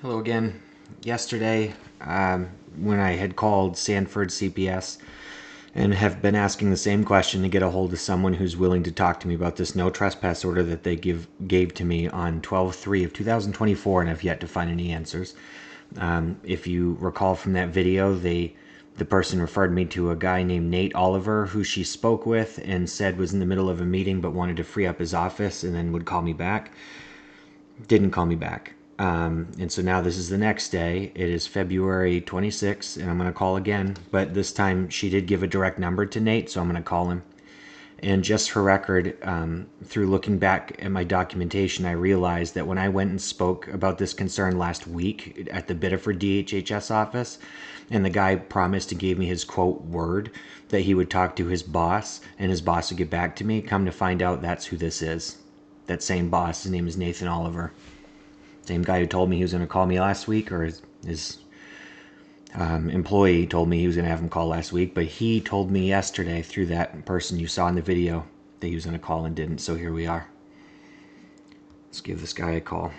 Hello again. Yesterday, when I had called Sanford CPS and have been asking the same question to get a hold of someone who's willing to talk to me about this no trespass order that they gave to me on 12/3 of 2024, and have yet to find any answers. If you recall from that video, the person referred me to a guy named Nate Oliver, who she spoke with and said was in the middle of a meeting but wanted to free up his office and then would call me back. Didn't call me back. And so now this is the next day. It is February 26th, and I'm going to call again. But this time she did give a direct number to Nate, so I'm going to call him. And just for record, through looking back at my documentation, I realized that when I went and spoke about this concern last week at the Biddeford DHHS office, and the guy promised and gave me his quote word that he would talk to his boss, and his boss would get back to me, come to find out that's who this is. That same boss, his name is Nathan Oliver. Same guy who told me he was going to call me last week, or his employee told me he was going to have him call last week, but he told me yesterday through that person you saw in the video that he was going to call and didn't, so here we are. Let's give this guy a call.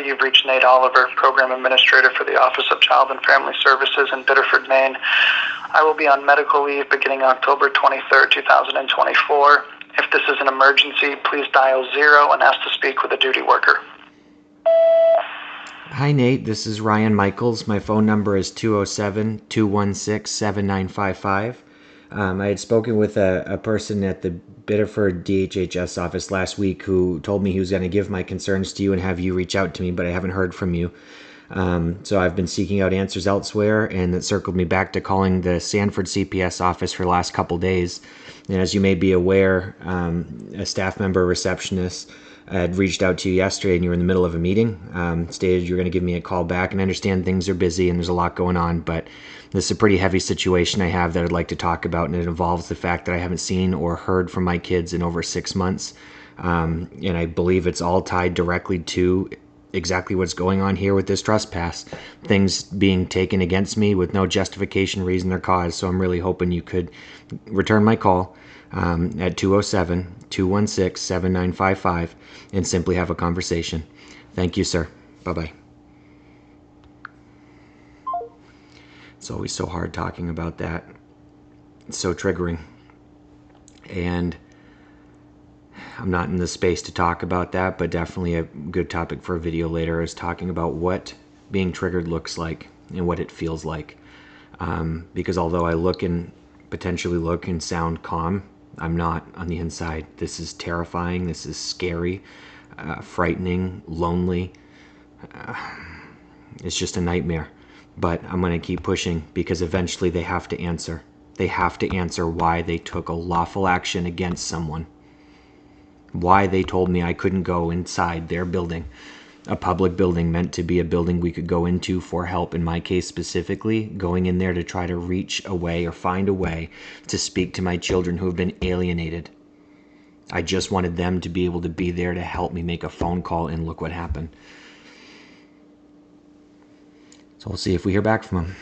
You've reached Nate Oliver, Program Administrator for the Office of Child and Family Services in Biddeford, Maine. I will be on medical leave beginning October 23rd, 2024. If this is an emergency, please dial 0 and ask to speak with a duty worker. Hi Nate, this is Ryan Michaels. My phone number is 207-216-7955. I had spoken with a person at the Biddeford DHHS office last week who told me he was going to give my concerns to you and have you reach out to me, but I haven't heard from you. So I've been seeking out answers elsewhere, and it circled me back to calling the Sanford CPS office for the last couple days. And as you may be aware, a staff member, receptionist, had reached out to you yesterday and you were in the middle of a meeting, stated you were going to give me a call back, and I understand things are busy and there's a lot going on, but this is a pretty heavy situation I have that I'd like to talk about, and it involves the fact that I haven't seen or heard from my kids in over 6 months, and I believe it's all tied directly to exactly what's going on here with this trespass. Things being taken against me with no justification, reason, or cause, so I'm really hoping you could return my call at 207-216-7955 and simply have a conversation. Thank you, sir. Bye-bye. It's always so hard talking about that. It's so triggering. And I'm not in the space to talk about that, but definitely a good topic for a video later is talking about what being triggered looks like and what it feels like. Because although I potentially look and sound calm, I'm not on the inside. This is terrifying. This is scary, frightening, lonely. It's just a nightmare. But I'm going to keep pushing because eventually they have to answer. They have to answer why they took a lawful action against someone. Why they told me I couldn't go inside their building. A public building meant to be a building we could go into for help, in my case specifically, going in there to try to reach a way or find a way to speak to my children who have been alienated. I just wanted them to be able to be there to help me make a phone call, and look what happened. So we'll see if we hear back from them.